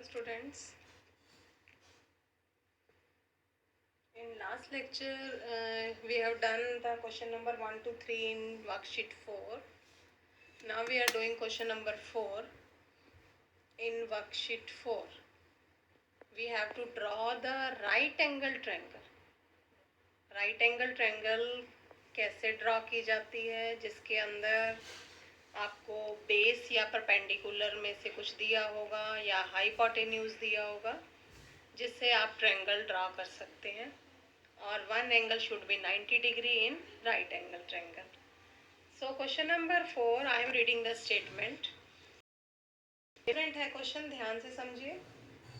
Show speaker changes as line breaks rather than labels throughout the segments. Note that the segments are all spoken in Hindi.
Hello students. In last lecture we have done the question number 1 to 3 in worksheet 4. Now we are doing question number 4 in worksheet 4. We have to draw the right angle triangle. Right angle triangle कैसे ड्रॉ की जाती है, जिसके अंदर आपको बेस या परपेंडिकुलर में से कुछ दिया होगा या हाइपोटेन्यूज दिया होगा, जिससे आप ट्रायंगल ड्रॉ कर सकते हैं. और one angle should be 90 degree in right angle triangle. So question number 4, I am reading the statement. Different है question, ध्यान से समझिए.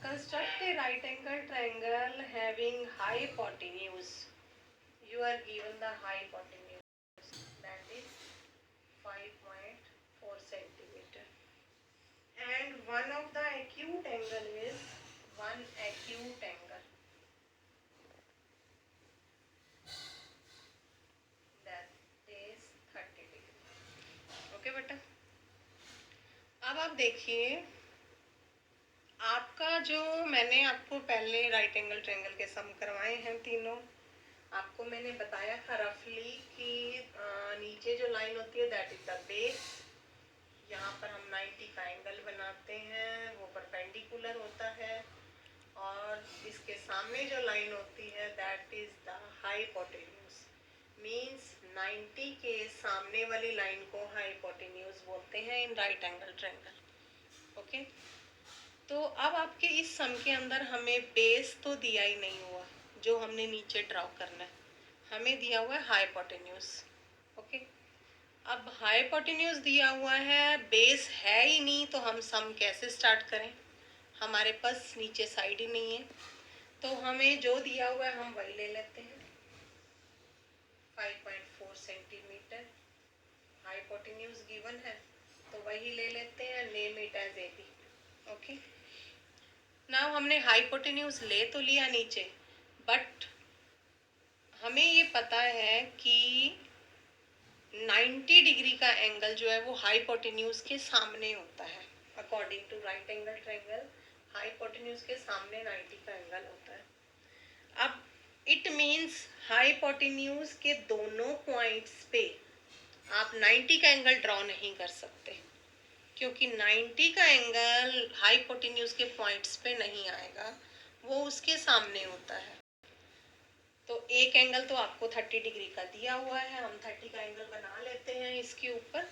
Construct a right angle triangle having hypotenuse. You are given the hypotenuse, that is 5.4 centimeter. And one of the acute angle is one acute angle. Okay बेटा, अब आप देखिए, आपका जो मैंने आपको पहले राइट एंगल ट्रायंगल के सम करवाए हैं तीनों, आपको मैंने बताया था रफली कि नीचे जो लाइन होती है दैट इज द बेस. यहाँ पर हम 90 का एंगल बनाते हैं, वो परपेंडिकुलर होता है. और इसके सामने जो लाइन होती है that is the hypotenuse. Means 90 के सामने वाली लाइन को हाइपोटेन्यूज बोलते हैं in right angle triangle. Okay, तो अब आपके इस सम के अंदर हमें बेस तो दिया ही नहीं हुआ जो हमने नीचे ड्रॉ करना है, हमें दिया हुआ है हाइपोटेन्यूज. ओके, अब हाइपोटेन्यूज दिया हुआ है, बेस है ही नहीं, तो हम सम कैसे स्टार्ट करें? हमारे पास नीचे साइड ही नहीं है, तो हमें जो दिया हुआ है हम वही ले लेते हैं. 5.4 सेंटीमीटर हाइपोटेन्यूज गिवन है, तो वही ले लेते हैं. Name it as AB. Okay, now हमने हाइपोटेन्यूज ले तो लिया नीचे, बट हमें ये पता है कि 90 डिग्री का एंगल जो है वो हाइपोटेन्यूज के सामने होता है. According to right angle triangle hypotenuse के सामने 90 का एंगल होता है. अब इट मीन्स हाइपोटेन्यूज के दोनों पॉइंट्स पे आप 90 का एंगल ड्रॉ नहीं कर सकते, क्योंकि 90 का एंगल हाइपोटेन्यूज के पॉइंट्स पे नहीं आएगा, वो उसके सामने होता है. तो एक एंगल तो आपको 30 डिग्री का दिया हुआ है, हम 30 का एंगल बना लेते हैं. इसके ऊपर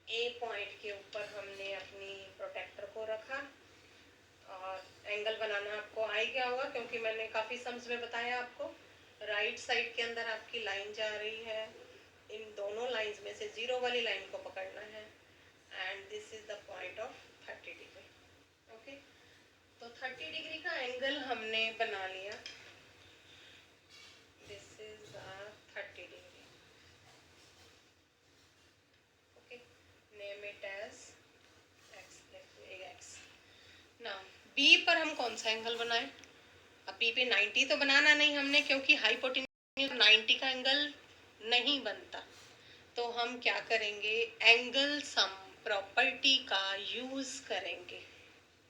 ए पॉइंट के ऊपर हमने अपनी प्रोटेक्टर को रखा, और एंगल बनाना आपको आ ही गया होगा, क्योंकि मैंने काफ़ी सम्स में बताया आपको. राइट साइड के अंदर आपकी लाइन जा रही है, इन दोनों लाइंस में से जीरो वाली लाइन को पकड़ना है, and this is the point of 30 degree. Okay, तो 30 डिग्री का एंगल हमने बना लिया. This is the 30 degree. Okay, name it as x. Now B पर हम कौन सा एंगल बनाएं? अब बी पे 90 तो बनाना नहीं हमने, क्योंकि हाइपोटेन्यूज 90 का एंगल नहीं बनता. तो हम क्या करेंगे? एंगल सम प्रॉपर्टी का यूज करेंगे.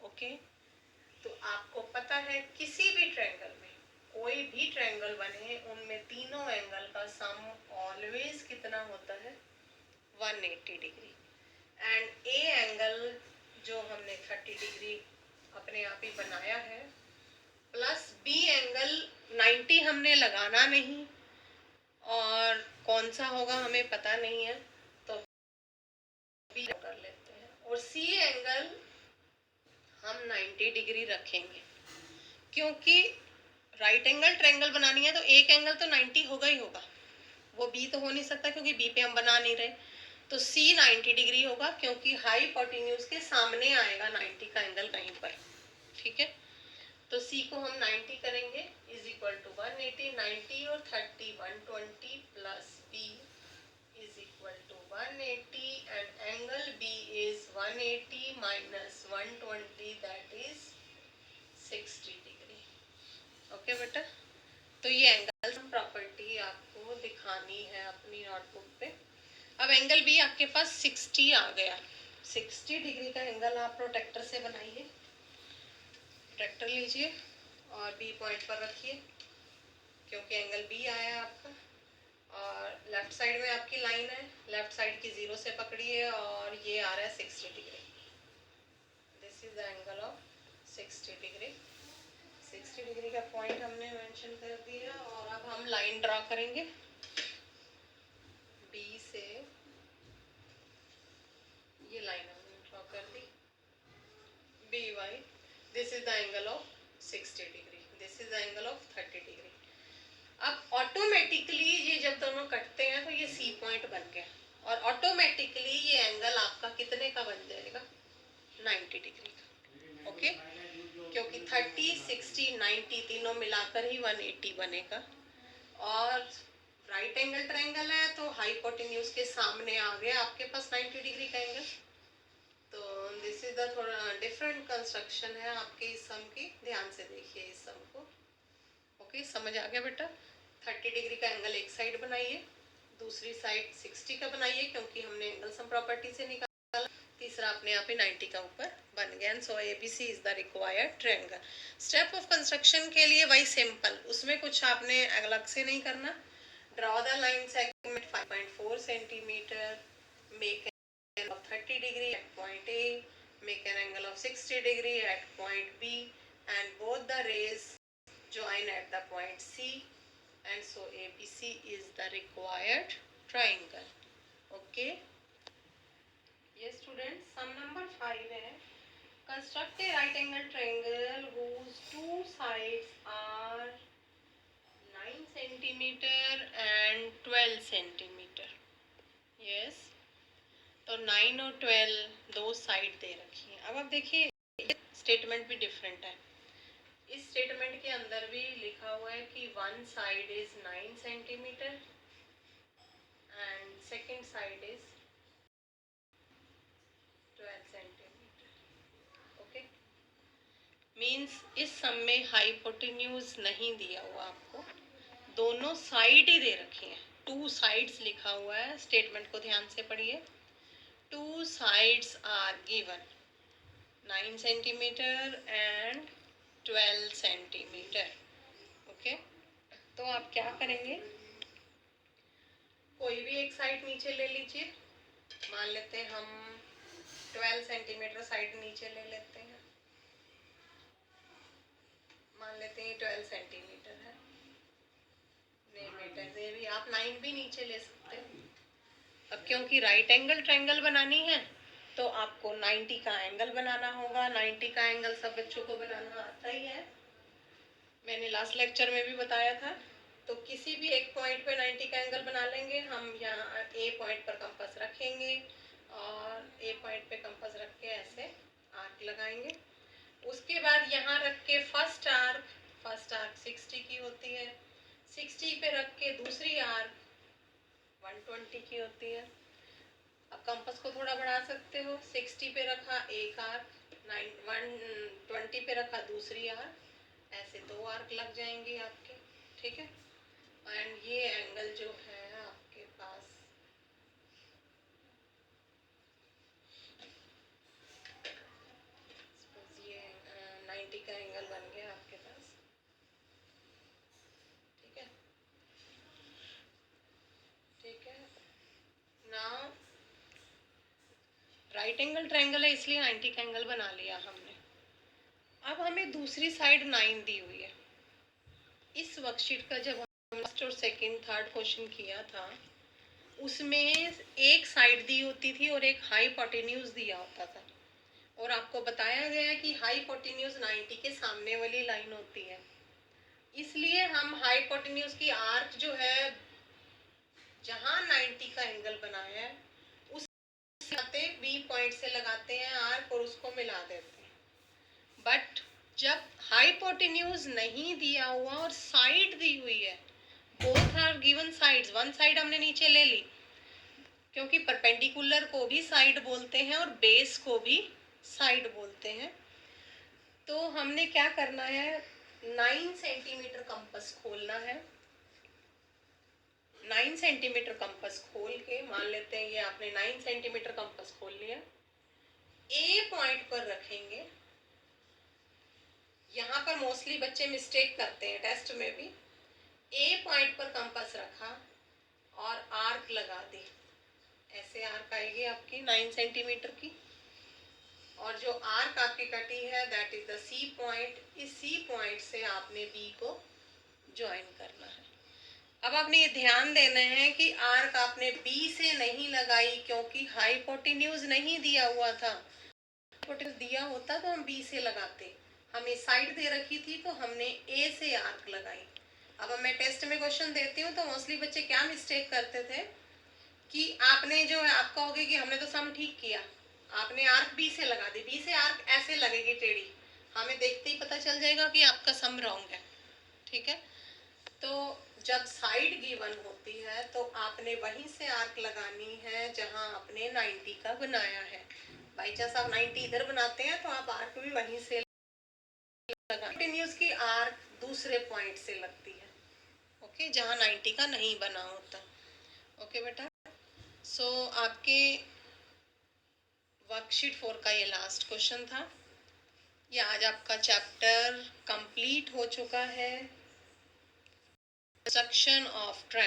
ओके, तो आपको पता है किसी भी ट्रायंगल में, कोई भी ट्रायंगल बने, उनमें तीनों एंगल का सम ऑलवेज कितना होता है? 180 डिग्री. एंड ए एंगल जो हमने 30 डिग्री अपने आप ही बनाया है, प्लस बी एंगल 90 हमने लगाना नहीं, और कौन सा होगा हमें पता नहीं है, तो बी कर लेते हैं. और सी एंगल हम 90 डिग्री रखेंगे, क्योंकि राइट एंगल ट्रायंगल बनानी है तो एक एंगल तो 90 होगा ही होगा, वो बी तो हो नहीं सकता क्योंकि बी पे हम बना नहीं रहे. तो सी 90 डिग्री होगा, क्योंकि हाइपोटेन्यूज के सामने आएगा 90 का एंगल कहीं पर. ठीक है, तो सी को हम 90 करेंगे, इज इक्वल टू 180. 90 और 30 120 plus B is equal to 180, and angle B is 180 minus 120, that is 60 degree. Okay बेटा, तो ये एंगल प्रॉपर्टी आपको दिखानी है अपनी नोटबुक पे. अब एंगल बी आपके पास 60 आ गया. 60 डिग्री का एंगल आप प्रोटेक्टर से बनाइए. प्रोट्रैक्टर लीजिए और बी पॉइंट पर रखिए, क्योंकि एंगल बी आया आपका, और लेफ्ट साइड में आपकी लाइन है, लेफ्ट साइड की 0 से पकड़िए और ये आ रहा है 60 degree. This is the angle of 60 degree. 60 degree का पॉइंट हमने मेंशन कर दिया, और अब हम लाइन ड्रॉ करेंगे बी से। ये लाइन हमने ड्रॉ कर दी, B Y. This is the angle of 60 degree, this is the angle of 30 degree. अब ऑटोमेटिकली ये जब दोनों कटते हैं तो ये सी पॉइंट बन गया, और ऑटोमेटिकली ये एंगल आपका कितने का बन जाएगा, 90 डिग्री का। ओके, क्योंकि 30, 60, 90 तीनों मिलाकर ही 180 बनेगा। और राइट एंगल ट्रायंगल है तो हाइपोटेन्यूज के सामने आ गया आपके पास 90 डिग्री का एंगल। तो दिस इज द थोड़ा डिफरेंट कंस्ट्रक्शन है आपके इस सम की, ध्यान से देखिए इस सम को। ओके, समझ आ गया बेटा। 30 डिग्री का एंगल एक साइड बनाइए, दूसरी साइड 60 का बनाइए, क्योंकि हमने एंगल सम प्रॉपर्टी से निकाला। तीसरा अपने आप ही 90 का ऊपर बन गया। And so ABC is the required triangle. Step of construction के लिए वही सिंपल, उसमें कुछ आपने अलग से नहीं करना। Draw the line segment 5.4 centimetre, make an angle of 30 degree at point A, make an angle of 60 degree at point B, and both the rays join at the point C, and so ABC is the required triangle. Okay. Yes students, sum number 5 है, construct a right angle triangle whose two sides are 9 centimeter and 12 centimeter. Yes, तो 9 और 12 दो साइड दे रखी है। अब आप देखिए स्टेटमेंट भी डिफरेंट है। इस स्टेटमेंट के अंदर भी लिखा हुआ है कि one side is 9 centimetre and second side is 12 centimetre. Okay, means इस सम में हाइपोटेन्यूज नहीं दिया हुआ आपको, दोनों साइड ही दे रखे हैं। टू साइड्स लिखा हुआ है, स्टेटमेंट को ध्यान से पढ़िए। Two sides are given, 9 centimeter and 12 centimeter. Okay, तो आप क्या करेंगे, कोई भी एक साइड नीचे ले लीजिए। मान लेते हैं हम 12 सेंटीमीटर साइड नीचे ले लेते हैं। मान लेते हैं 12 सेंटीमीटर है, नहीं बेटा ये भी आप 9 भी नीचे ले सकते हैं। अब क्योंकि राइट एंगल ट्रायंगल बनानी है तो आपको 90 का एंगल बनाना होगा। 90 का एंगल सब बच्चों को बनाना आता ही है, मैंने लास्ट लेक्चर में भी बताया था। तो किसी भी एक पॉइंट पे 90 का एंगल बना लेंगे हम। यहाँ ए पॉइंट पर कंपास रखेंगे और ए पॉइंट पे कंपास रख के ऐसे आर्क लगाएंगे। उसके बाद यहाँ रख के फर्स्ट आर्क 60 की होती है, 60 पे रख के दूसरी आर्क 120 की होती है। अब कंपास को थोड़ा बढ़ा सकते हो, 60 पे रखा एक आर्क, 120 पे रखा दूसरी आर्क, ऐसे दो आर्क लग जाएंगे आपके। ठीक है, एंड ये एंगल जो है आपके पास ये 90 का एंगल बन गया आपके पास। ठीक है, ठीक है। नाउ राइट एंगल ट्रायंगल है इसलिए 90 का एंगल बना लिया हमने। अब हमें दूसरी साइड 9 दी हुई है। इस वर्कशीट का जब हम फर्स्ट और सेकंड थर्ड क्वेश्चन किया था उसमें एक साइड दी होती थी और एक हाइपोटेन्यूज दिया होता था, और आपको बताया गया है कि हाइपोटेन्यूज 90 के सामने वाली लाइन होती है। इसलिए हम हाइपोटेन्यूज की आर्क जो है जहां 90 का एंगल बनाया है उस बी पॉइंट से लगाते हैं आर्क और उसको मिला देते हैं। बट जब हाइपोटेन्यूज नहीं दिया हुआ और साइड दी हुई है, both are given sides, one side हमने नीचे ले ली, क्योंकि परपेंडिकुलर को भी साइड बोलते हैं और बेस को भी साइड बोलते हैं। तो हमने क्या करना है, 9 सेंटीमीटर कंपास खोलना है। 9 सेंटीमीटर कंपास खोल के, मान लेते हैं ये आपने 9 सेंटीमीटर कंपास खोल लिया, ए पॉइंट पर रखेंगे। यहाँ पर मोस्टली बच्चे मिस्टेक करते हैं टेस्ट में भी। ए पॉइंट पर कंपास रखा और आर्क लगा दी, ऐसे आर्क आएगी आपकी 9 सेंटीमीटर की, और जो आर्क आपकी कटी है that is the C point. इस सी पॉइंट से आपने बी को ज्वाइन करना है। अब आपने ये ध्यान देना है कि आर्क आपने बी से नहीं लगाई क्योंकि हाइपोटेन्यूज नहीं दिया हुआ था। हाइपोटेन्यूज दिया होता तो हम बी से लगाते, हमें साइड दे रखी थी तो हमने ए से आर्क लगाई। अब मैं टेस्ट में क्वेश्चन देती हूँ तो मोस्टली बच्चे क्या मिस्टेक करते थे कि आपने जो है, आपका हो गया कि हमने तो सम ठीक किया, आपने आर्क बी से लगा दी, बी से आर्क ऐसे लगेगी टेढ़ी, हमें देखते ही पता चल जाएगा कि आपका सम रॉन्ग है। ठीक है, तो जब साइड गिवन होती है तो आपने वहीं से आर्क लगानी है जहां आपने 90 का बनाया है। बाई चांस आप 90 इधर बनाते हैं तो आप आर्क भी वहीं से लगाएं। कंटिन्यूस की आर्क दूसरे पॉइंट से लगती है, ओके, जहां 90 का नहीं बना होता। ओके बेटा, सो आपके वर्कशीट 4 का ये लास्ट क्वेश्चन था। ये आज आपका चैप्टर कंप्लीट हो चुका है, कंस्ट्रक्शन ऑफ ट्रायंगल।